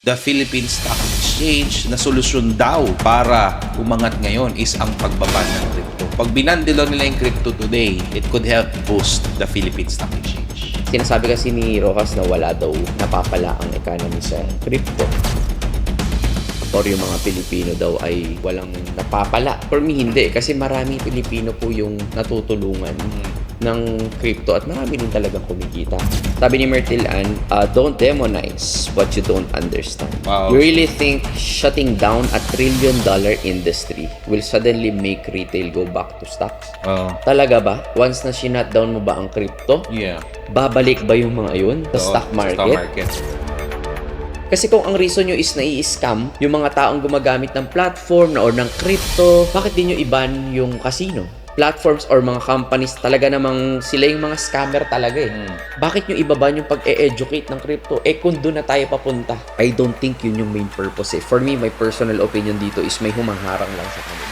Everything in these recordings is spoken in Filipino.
The Philippine Stock Exchange na solusyon daw para umangat ngayon is ang pagbaban ng crypto. Pag binandilo nila yung crypto today, it could help boost the Philippine Stock Exchange. Sinasabi kasi ni Rojas na wala daw napapala ang economy sa crypto. Or yung mga Pilipino daw ay walang napapala. For me, hindi. Kasi maraming Pilipino po yung natutulungan ng crypto at marami din talagang kumikita. Sabi ni Myrtle Ann, don't demonize what you don't understand. Wow. You really think shutting down a $1 trillion industry will suddenly make retail go back to stocks? Talaga ba? Once na sinut down mo ba ang crypto, Yeah. babalik ba yung mga yun sa stock market? Kasi kung ang reason nyo is nai-scam yung mga taong gumagamit ng platform or ng crypto, bakit di nyo i-ban yung casino? Platforms or mga companies talaga namang sila yung mga scammer talaga eh. Bakit nyo ibaban yung pag-e-educate ng crypto? Kung doon na tayo papunta. I don't think yun yung main purpose eh. For me, my personal opinion dito is may humaharang lang sa kanila.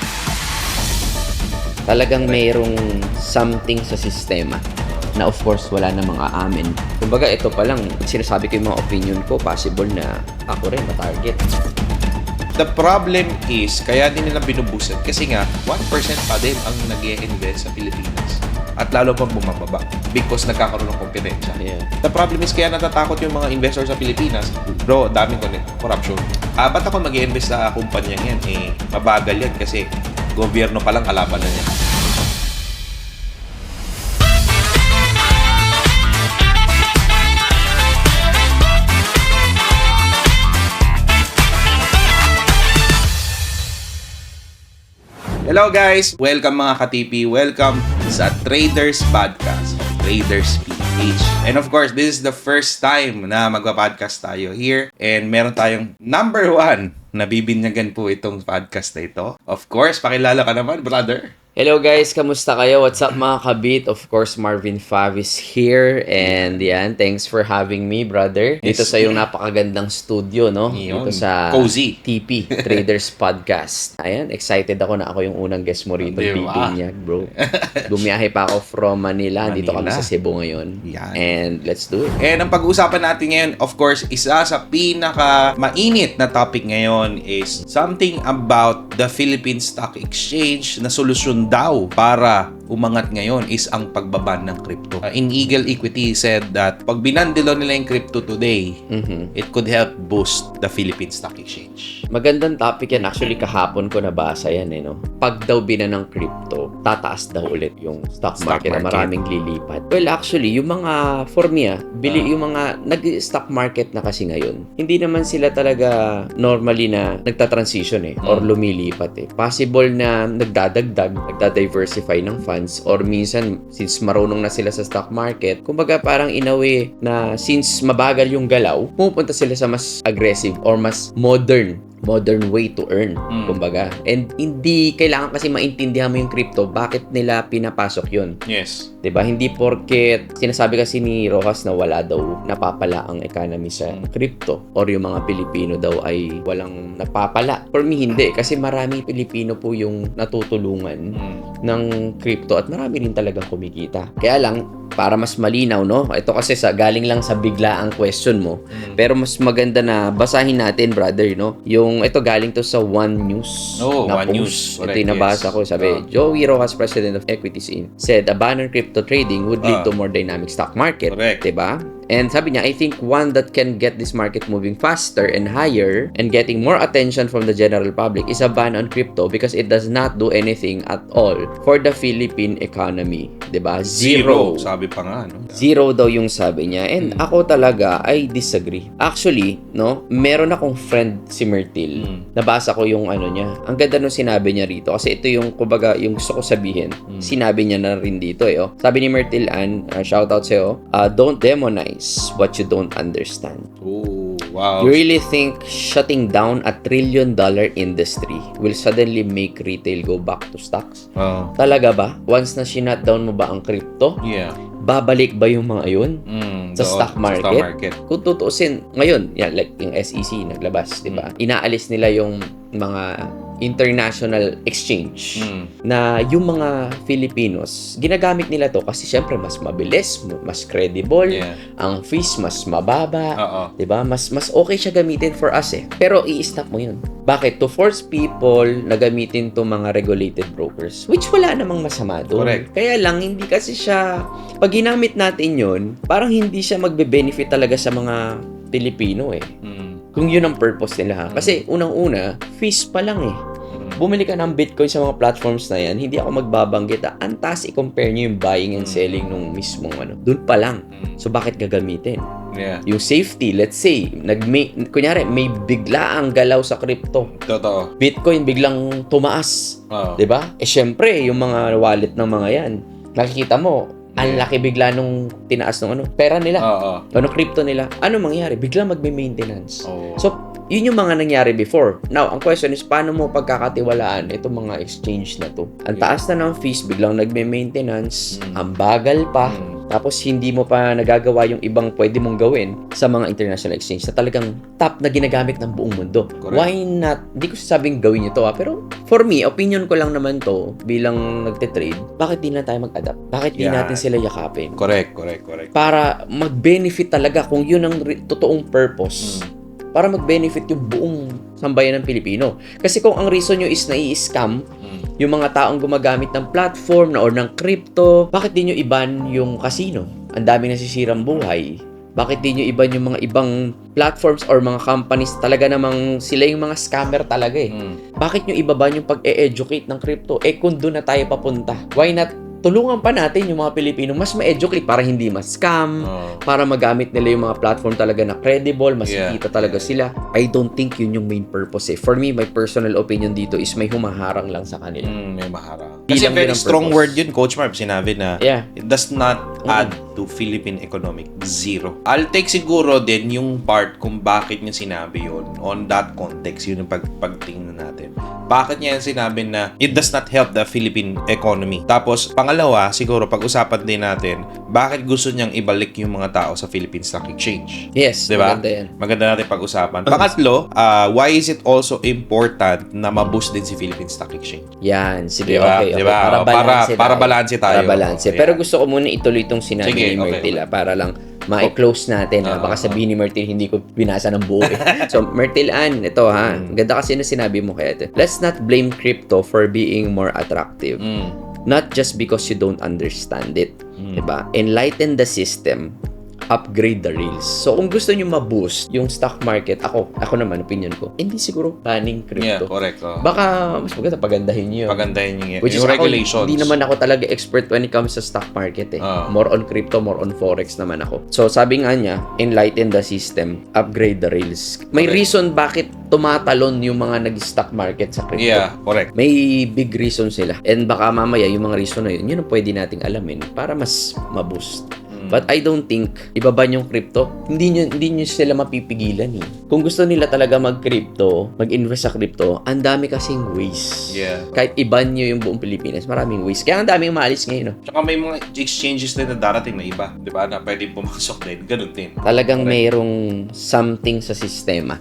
Talagang mayroong something sa sistema na of course wala na mga amin. Kumbaga ito pa lang, sinasabi ko yung mga opinion ko, possible na ako rin ma-target. The problem is, kaya din nila binubusan kasi nga, 1% pa din ang nag-i-invest sa Pilipinas. At lalo pang bumababa because nagkakaroon ng kompetensya. Yeah. The problem is, kaya natatakot yung mga investor sa Pilipinas. Bro, daming corruption. Ba't ako mag-i-invest sa kumpanyang yan? Mabagal yan kasi gobyerno pa lang kalaban na niya. Hello guys! Welcome mga ka-TP. Welcome sa Traders Podcast, Traders PH. And of course, this is the first time na magpa-podcast tayo here. And meron tayong number 1 na bibinyagan po itong podcast na ito. Of course, pakilala ka naman, brother. Hello guys, kamusta kayo? What's up mga kabit? Of course, Marvin Favis here. And yan, thanks for having me, brother. Dito sa yung napakagandang studio, no? Yun. Dito sa Cozy. TP, Traders Podcast. Ayan, excited ako na ako yung unang guest mo rito. Diba? Bibinyag, bro. Bumiyahe pa ako from Manila. Dito kami sa Cebu ngayon. Yan. And let's do it. And ang pag-uusapan natin ngayon, of course, isa sa pinaka-mainit na topic ngayon is something about the Philippine Stock Exchange na solusyon daw para umangat ngayon is ang pagbaban ng crypto. In Eagle Equity said that pag binandilo nila yung crypto today, it could help boost the Philippine Stock Exchange. Magandang topic yan. Actually, kahapon ko nabasa yan, no? Pag daw bina ng crypto, tataas daw ulit yung stock market na maraming lilipat. Well, actually, yung mga, for me, yung mga nag-stock market na kasi ngayon, hindi naman sila talaga normally na nagta-transition or lumilipat Possible na nagdadiversify ng funds or minsan, since marunong na sila sa stock market, kumbaga parang in a way na since mabagal yung galaw, pupunta sila sa mas aggressive or mas modern way to earn, kumbaga. And hindi kailangan kasi maintindihan mo yung crypto, bakit nila pinapasok yun. Yes. 'Di ba? Hindi porket sinasabi kasi ni Rojas na wala daw napapala ang economy sa crypto or yung mga Pilipino daw ay walang napapala. For me, hindi. Kasi maraming Pilipino po yung natutulungan ng crypto at marami rin talagang kumikita. Kaya lang, para mas malinaw, no? Ito kasi galing lang sa biglaang question mo. Pero mas maganda na basahin natin, brother, no? Yung ito galing to sa One News na One post. News. Correct, Ito yung nabasa ko. Sabi, Joey Rojas, President of Equities Inc., said a ban on crypto trading would lead to more dynamic stock market. Correct. Diba? And sabi niya, I think one that can get this market moving faster and higher and getting more attention from the general public is a ban on crypto because it does not do anything at all for the Philippine economy. Diba? Zero. Sabi pa nga, no? Zero daw yung sabi niya. And ako talaga, I disagree. Actually, no, meron akong friend si Myrtle. Nabasa ko yung ano niya. Ang ganda nung sinabi niya rito. Kasi ito yung, kumbaga, yung gusto ko sabihin. Sinabi niya na rin dito, Sabi ni Myrtle Ann, shoutout sa'yo, don't demonize what you don't understand. Oh, wow. You really think shutting down a $1 trillion industry will suddenly make retail go back to stocks? Talaga ba? Once na sinut down mo ba ang crypto, Yeah. babalik ba yung mga yun sa stock market? Stock market. Kung tutuusin, ngayon, like yung SEC naglabas, di ba? Inaalis nila yung mga international exchange na yung mga Filipinos, ginagamit nila to kasi syempre mas mabilis, mas credible, ang fees mas mababa, 'di ba? Mas okay siya gamitin for us eh. Pero i-stop mo 'yun. Bakit? To force people na gamitin to mga regulated brokers, which wala namang masama doon. Correct. Kaya lang hindi kasi siya, pag ginamit natin 'yun, parang hindi siya magbe-benefit talaga sa mga Pilipino eh. Kung yun ang purpose nila. Kasi unang-una, fees pa lang eh. Bumili ka ng Bitcoin sa mga platforms na yan, hindi ako magbabanggit. Ang taas i-compare nyo yung buying and selling nung mismong ano. Doon pa lang. So, bakit gagamitin? Yeah. Yung safety, let's say, kunyari, may bigla ang galaw sa crypto. Totoo. Bitcoin biglang tumaas. Diba? Eh, syempre, yung mga wallet ng mga yan, nakikita mo, ang laki bigla nung tinaas ng pera nila. Crypto nila. Ano mangyari? Bigla magme-maintenance. So, yun yung mga nangyari before. Now, ang question is, paano mo pagkakatiwalaan itong mga exchange na to? Ang taas na ng fees, biglang nagme-maintenance, ang bagal pa, tapos hindi mo pa nagagawa yung ibang pwede mong gawin sa mga international exchange na talagang top na ginagamit ng buong mundo. Correct. Why not? Hindi ko sasabing gawin nyo to pero for me, opinion ko lang naman to bilang nagte-trade, bakit di na tayo mag-adapt? Bakit di natin sila yakapin? Correct. Para mag-benefit talaga kung yun ang totoong purpose. Para mag-benefit yung buong sambayan ng Pilipino. Kasi kung ang reason nyo is nai-scam, yung mga taong gumagamit ng platform or ng crypto, bakit di nyo iban yung casino? Ang dami nasisirang buhay. Bakit di nyo iban yung mga ibang platforms or mga companies talaga namang sila yung mga scammer talaga eh? Bakit nyo ibaban yung pag-e-educate ng crypto? Eh kung doon na tayo papunta, why not tulungan pa natin yung mga Pilipino mas ma-educate para hindi ma-scam, para magamit nila yung mga platform talaga na credible, mas kita talaga sila. I don't think yun yung main purpose eh. For me, my personal opinion dito is may humaharang lang sa kanila. May maharang. Kasi very strong word yun, Coach Marv. Sinabi na it does not add to Philippine economic. Zero. I'll take siguro din yung part kung bakit niya sinabi yun. On that context, yun yung pagtingnan natin. Bakit niya sinabi na it does not help the Philippine economy. Tapos, pangalawa, siguro pag-usapan din natin, bakit gusto niyang ibalik yung mga tao sa Philippine Stock Exchange. Yes, diba? maganda yan. Maganda natin pag-usapan. Pangatlo, why is it also important na ma-boost din si Philippine Stock Exchange? Yan, sige, diba? okay. Diba? Para balanse tayo. Para balanse. Pero gusto ko muna ituloy itong sinabi ni Myrtle para lang ma-close natin. Baka sabihin ni Myrtle, hindi ko binasa ng buo eh. So, Myrtle Ann, ito ha. Ganda kasi na sinabi mo kaya ito. Let's not blame crypto for being more attractive. Not just because you don't understand it. Diba? Enlighten the system. Upgrade the rails. So, kung gusto nyo ma-boost yung stock market, ako naman, opinion ko, hindi siguro banning crypto. Yeah, correct. Baka, mas maganda, pagandahin nyo. Pagandahin nyo Which yung is regulations. Hindi naman ako talaga expert when it comes sa stock market eh. More on crypto, more on forex naman ako. So, sabi nga niya, enlighten the system, upgrade the rails. May reason bakit tumatalon yung mga nag-stock market sa crypto. Yeah, correct. May big reason sila. And baka mamaya yung mga reason na yun ang pwede nating alamin para mas ma-boost. But I don't think ibaban yung crypto. Hindi nyo sila mapipigilan eh. Kung gusto nila talaga mag-crypto, mag-invest sa crypto, ang dami kasing ways. Yeah. Kahit iban nyo yung buong Pilipinas, maraming ways. Kaya ang daming maalis ngayon. No? Tsaka may mga exchanges din na darating na iba. Di ba? Na pwede pumasok din. Ganun din. Talagang mayroong something sa sistema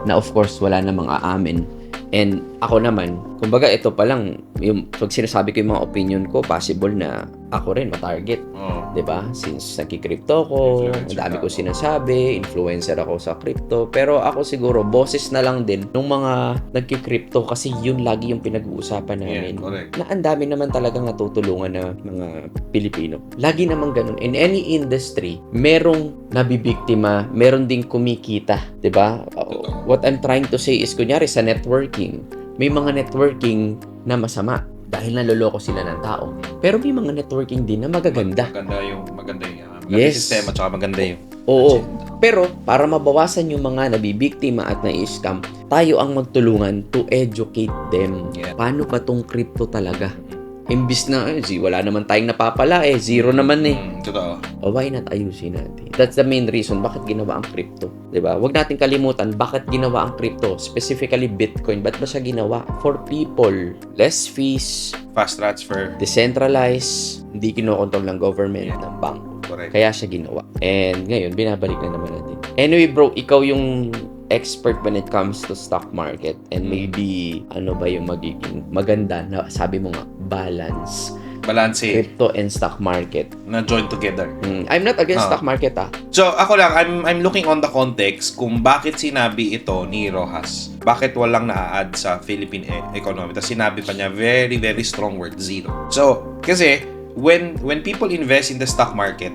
na of course wala namang aamin. And ako naman, kumbaga ito pa lang, yung pag sinasabi ko yung mga opinion ko, possible na ako rin ma-target. 'Di ba? Since nagki-crypto ko, ang dami ko sinasabi, influencer ako sa crypto, pero ako siguro boses na lang din ng mga nagki-crypto kasi yun lagi yung pinag-uusapan namin. Na ang dami naman talagang natutulungan na mga Pilipino. Lagi naman ganun. In any industry, merong nabibiktima, meron ding kumikita, 'di ba? What I'm trying to say is kunyari sa networking, may mga networking na masama dahil naloloko sila ng tao. Pero may mga networking din na magaganda. Maganda yung yes. sistema tsaka maganda yung oo. Pero para mabawasan yung mga nabibiktima at na-scam, tayo ang magtulungan to educate them. Yeah. Paano ba tong crypto talaga? Imbis na, wala naman tayong napapala zero naman Totoo. O why not ayusin natin? That's the main reason bakit ginawa ang crypto. Diba? Huwag natin kalimutan bakit ginawa ang crypto, specifically Bitcoin. Ba't ba siya ginawa? For people. Less fees. Fast transfer. Decentralized. Hindi kinokontrol ng government, ng bangko. Correct. Kaya siya ginawa. And ngayon, binabalik na naman natin. Anyway bro, ikaw yung expert when it comes to stock market and maybe ano ba yung magiging maganda na sabi mo nga balance Balance crypto and stock market. na join together. I'm not against stock market So, ako lang, I'm looking on the context kung bakit sinabi ito ni Rojas. Bakit walang na-add sa Philippine economy. Tapos sinabi pa niya, very, very strong word, zero. So, kasi, when people invest in the stock market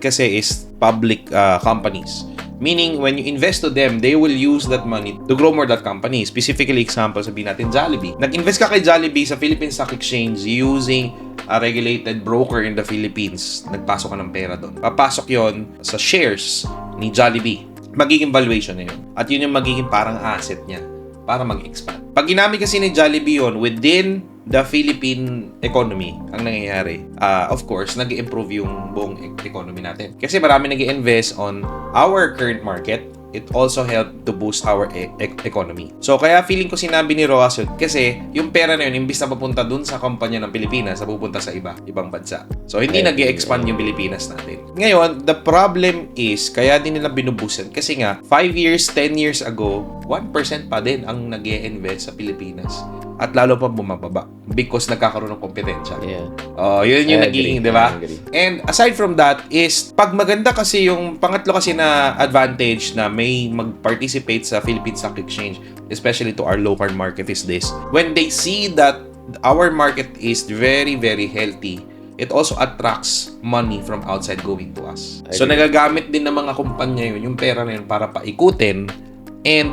kasi is public companies. Meaning, when you invest to them, they will use that money to grow more that company. Specifically, example, sabihin natin Jollibee. Nag-invest ka kay Jollibee sa Philippine Stock Exchange using a regulated broker in the Philippines. Nagpasok ka ng pera doon. Papasok yon sa shares ni Jollibee. Magiging valuation na yun. At yun yung magiging parang asset niya para mag-expand. Pag ginamit kasi ni Jollibee yun within the Philippine economy, ang nangyayari, of course, nag-improve yung buong economy natin. Kasi marami nag-invest on our current market. It also helped to boost our economy. So, kaya feeling ko sinabi ni Roas yun, kasi yung pera na yun, imbis na papunta dun sa kumpanya ng Pilipinas, pupunta sa ibang bansa. So, hindi nag-expand yung Pilipinas natin. Ngayon, the problem is, kaya din nila binubusan. Kasi nga, 5 years, 10 years ago, 1% pa din ang nag-invest sa Pilipinas. At lalo pa bumababa because nagkakaroon ng kompetensya. Yeah. Yun yung nagiging, di ba? I agree. And aside from that is, pag maganda kasi yung pangatlo kasi na advantage na may mag-participate sa Philippine Stock Exchange, especially to our local market is this. When they see that our market is very, very healthy, it also attracts money from outside going to us. So, nagagamit din ng mga kumpanya yun, yung pera na yun para paikutin and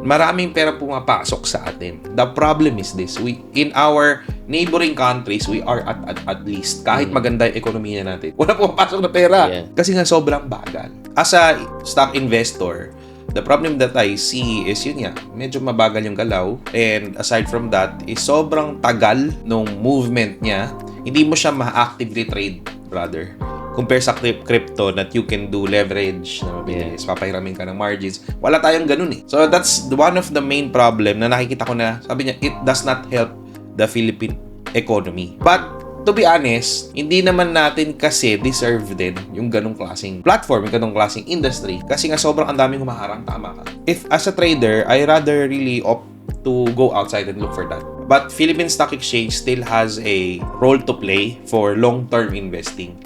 maraming pera pumapasok sa atin. The problem is this. In our neighboring countries, we are at least, kahit maganda yung ekonomiya natin, wala pumapasok na pera. Yeah. Kasi nga sobrang bagal. As a stock investor, the problem that I see is yun nga, medyo mabagal yung galaw. And aside from that, is sobrang tagal nung movement niya. Hindi mo siya ma-actively trade, brother. Compare sa crypto that you can do leverage na mabilis, papahiramin ka ng margins. Wala tayong ganun eh. So that's one of the main problem na nakikita ko na, sabi niya, it does not help the Philippine economy. But to be honest, hindi naman natin kasi deserve din yung ganung klaseng platform, yung ganung klaseng industry. Kasi nga sobrang ang daming humaharang, tama ka. If as a trader, I rather really opt to go outside and look for that. But Philippine Stock Exchange still has a role to play for long-term investing.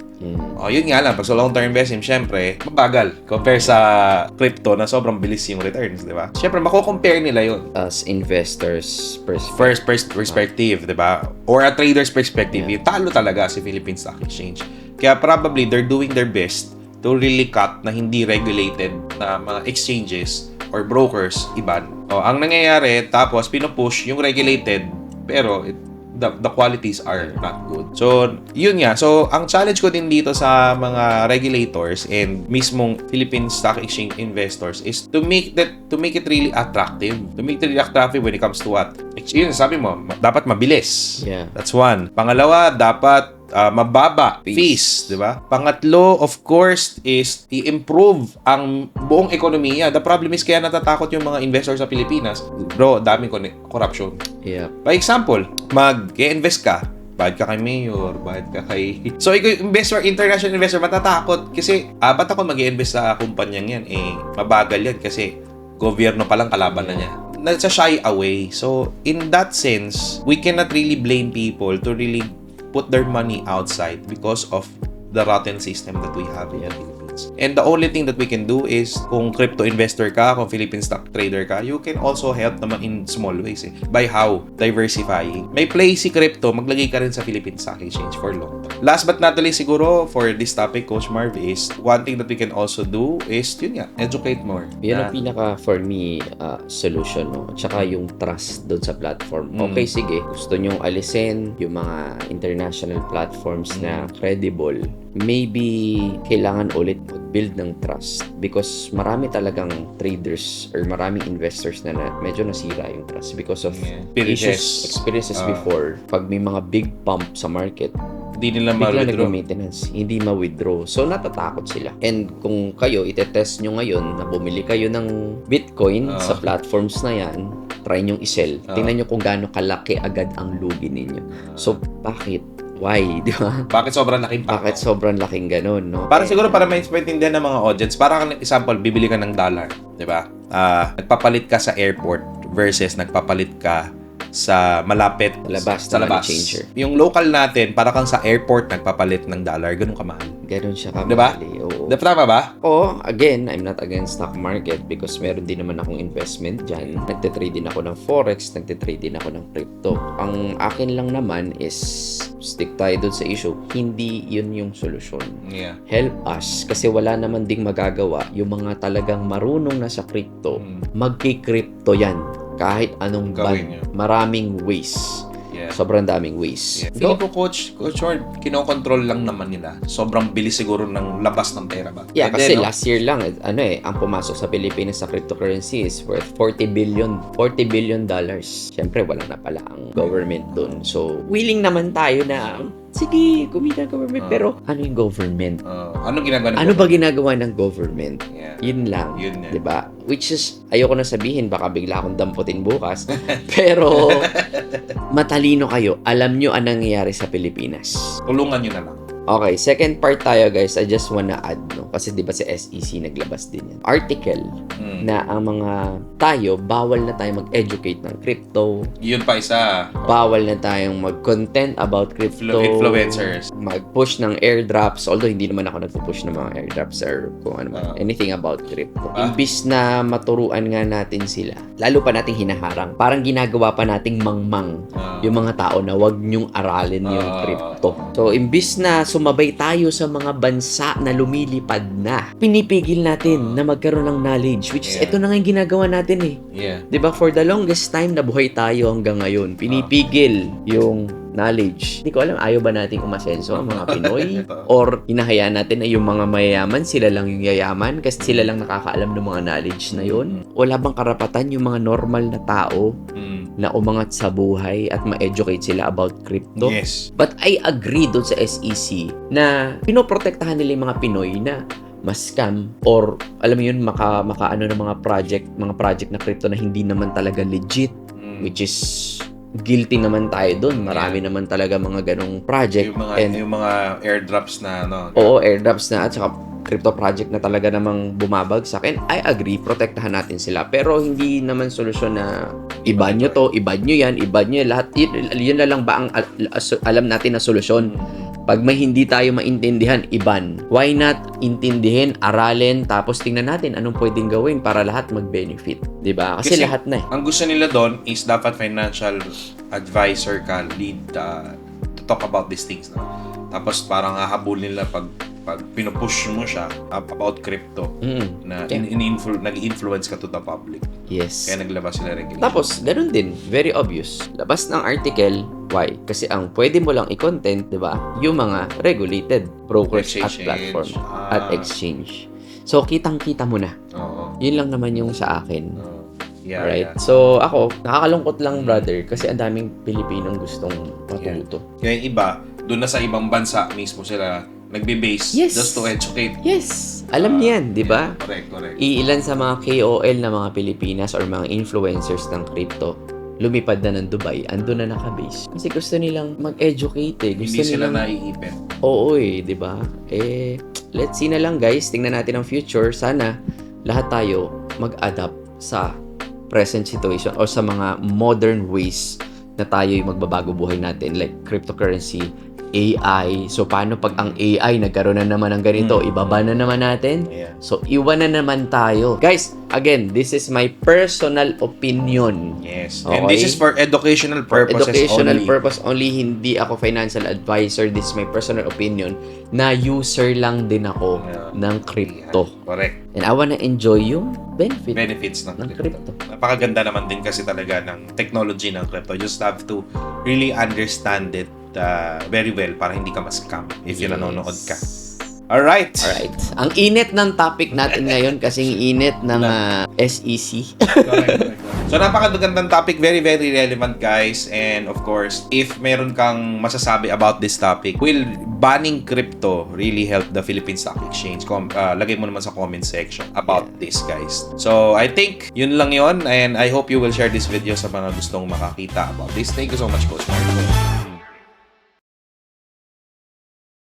Yun nga lang, pag sa long-term investing, syempre, mabagal. Compare sa crypto na sobrang bilis yung returns, di ba? Syempre, mako-compare nila yun. As investors First perspective, di ba? Or a trader's perspective, talo talaga si Philippine Stock Exchange. Kaya probably, they're doing their best to really cut na hindi regulated na mga exchanges or brokers iban. Ang nangyayari, tapos pinupush yung regulated, pero the qualities are not good. So, yun nga. So, ang challenge ko din dito sa mga regulators and mismong Philippine Stock Exchange investors is to make it really attractive. To make it really attractive when it comes to what? Yun, sabi mo, dapat mabilis. Yeah. That's one. Pangalawa, dapat mababa fees, di ba? Pangatlo, of course, is i-improve ang buong ekonomiya. The problem is kaya natatakot yung mga investors sa Pilipinas. Bro, daming corruption. Yeah. By example, mag-invest ka, bayad ka kay mayor, bayad ka kay... So, ikaw investor, international investor, matatakot kasi, ba't ako mag-invest sa kumpanyang yan? Mabagal yan kasi gobyerno palang kalaban na niya. Nasa-shy away. So, in that sense, we cannot really blame people to really put their money outside because of the rotten system that we have in the Philippines. And the only thing that we can do is kung crypto investor ka, kung Philippine stock trader ka, you can also help naman in small ways by how? Diversifying. May play si crypto, maglagay ka rin sa Philippine Stock Exchange for long term. Last but not least siguro for this topic, Coach Marv, is one thing that we can also do is yun nga, educate more. Yan ang pinaka for me solution, no? Tsaka yung trust doon sa platform. Okay, sige, gusto nyong alisin yung mga international platforms na credible. Maybe kailangan ulit mag-build ng trust because marami talagang traders or maraming investors na medyo nasira yung trust because of experiences before. Pag may mga big pump sa market, hindi nila bigla ma-withdraw. nag-maintenance, hindi ma-withdraw. So, natatakot sila. And kung kayo, itetest nyo ngayon na bumili kayo ng Bitcoin sa platforms na yan, try nyo i-sell. Tingnan nyo kung gaano kalaki agad ang lugi ninyo. So, bakit? Why? Di ba? Bakit sobrang laking pako? Bakit sobrang laking ganun, no? Para siguro para may maintindihan ng mga audience, parang example, bibili ka ng dollar, di ba? nagpapalit ka sa airport versus nagpapalit ka sa malapit Sa labas, money changer. Yung local natin, para kang sa airport nagpapalit ng dollar, ganun kamahal. Ganun siya kamali. Diba? Oo. Tama ba? Oo, again, I'm not against stock market because meron din naman akong investment dyan. Nagtitrade din ako ng forex, nagtitrade din ako ng crypto. Ang akin lang naman is stick tayo dun sa issue, hindi yun yung solusyon. Yeah. Help us kasi wala naman ding magagawa yung mga talagang marunong na sa crypto. Magki-crypto yan kahit anong Gawin niyo. maraming ways. Yeah. Sobrang daming ways. Yeah. Feeling ko, Coach Ward, kinokontrol lang naman nila. Sobrang bilis siguro ng labas ng pera ba? Yeah, And kasi then, last year lang, ang pumasok sa Pilipinas sa cryptocurrency is worth $40 billion. Siyempre, wala na pala ang government dun. So, willing naman tayo na, sige, kumita government. Pero, ano yung government? anong ginagawa ng Ano ba ginagawa ng government? Yeah. Yun lang. Yun yan. Diba? Which is, ayoko na sabihin, baka bigla akong damputin bukas. Pero, matalino kayo. Alam nyo anong nangyayari sa Pilipinas. Tulungan nyo na lang. Okay, second part tayo guys. I just wanna add, no? Kasi di ba si SEC naglabas din yan. Article na ang mga tayo, bawal na tayo mag-educate ng crypto. Yun pa isa. Bawal na tayong mag-content about crypto. Influencers. Mag-push ng airdrops. Although hindi naman ako nagpo-push ng mga airdrops or kung ano man. Anything about crypto. Imbis na maturuan nga natin sila, lalo pa nating hinaharang. Parang ginagawa pa nating mangmang yung mga tao na wag nyong aralin yung crypto. So, imbis na sumabay tayo sa mga bansa na lumilipad na, pinipigil natin na magkaroon ng knowledge, which is ito na nga yung ginagawa natin eh. Yeah. Diba, for the longest time, nabuhay tayo hanggang ngayon. Pinipigil yung knowledge. Hindi ko alam, ayaw ba nating umasenso ang mga Pinoy? Or hinahayaan natin na yung mga mayayaman, sila lang yung yayaman kasi sila lang nakakaalam ng mga knowledge na yun? Wala bang karapatan yung mga normal na tao na umangat sa buhay at ma-educate sila about crypto? Yes. But I agree doon sa SEC na pinoprotektahan nila yung mga Pinoy na ma-scam or alam mo yun maka-ano ng mga project na crypto na hindi naman talaga legit, which is guilty naman tayo doon. Marami naman talaga mga ganong project. Yung mga airdrops na ano. Oo, airdrops na at saka crypto project na talaga namang bumabagsak. And I agree, protektahan natin sila. Pero hindi naman solusyon na iban nyo to, iban nyo yan, iban nyo lahat. Yun na lang ba ang alam natin na solusyon? Pag may hindi tayo maintindihan, iban. Why not intindihin, aralin, tapos tingnan natin anong pwedeng gawin para lahat mag-benefit. Diba? Kasi lahat na eh. Ang gusto nila doon is dapat financial advisor ka, lead to talk about these things. No? Tapos parang hahabulin nila pag pinupush mo siya about crypto na nag-influence ka to the public. Yes. Kaya naglabas sila regulation. Tapos, ganun din. Very obvious. Labas ng article. Why? Kasi ang pwede mo lang i-content, di ba? Yung mga regulated brokers at platform at exchange. So, kitang-kita mo na. Oo. Yun lang naman yung sa akin. Yeah, Alright? yeah. So, ako, nakakalungkot lang, brother, kasi ang daming Pilipinong gustong matuto. Kaya yung iba, doon na sa ibang bansa mismo sila nagbe-base just to educate. Yes. Alam niyan, di ba? Correct. Iilan sa mga KOL na mga Pilipinas or mga influencers ng crypto, lumipad na ng Dubai, ando na naka-base. Kasi gusto nilang mag-educate eh. Gusto Hindi sila nilang naiipit. Oo eh, di ba? Let's see na lang guys. Tingnan natin ang future. Sana lahat tayo mag-adapt sa present situation o sa mga modern ways na tayo yung magbabago buhay natin like cryptocurrency, AI. So, paano pag ang AI nagkaroon na naman ng ganito? Ibaba na naman natin? Yeah. So, iwan na naman tayo. Guys, again, this is my personal opinion. Yes. Okay? And this is for educational purposes Educational only. purpose only. Hindi ako financial advisor. This is my personal opinion na user lang din ako ng crypto. Correct. And I wanna enjoy yung Benefits ng crypto. Napakaganda naman din kasi talaga ng technology ng crypto. You just have to really understand it very well para hindi ka ma-scam if you nanonood ka. Alright. Ang init ng topic natin ngayon kasing init ng SEC. Correct. So, napakagandang topic. Very, very relevant, guys. And of course, if meron kang masasabi about this topic, will banning crypto really help the Philippine Stock Exchange? Lagay mo naman sa comment section about this, guys. So, I think yun lang yun. And I hope you will share this video sa mga gustong makakita about this. Thank you so much, Coach Marco.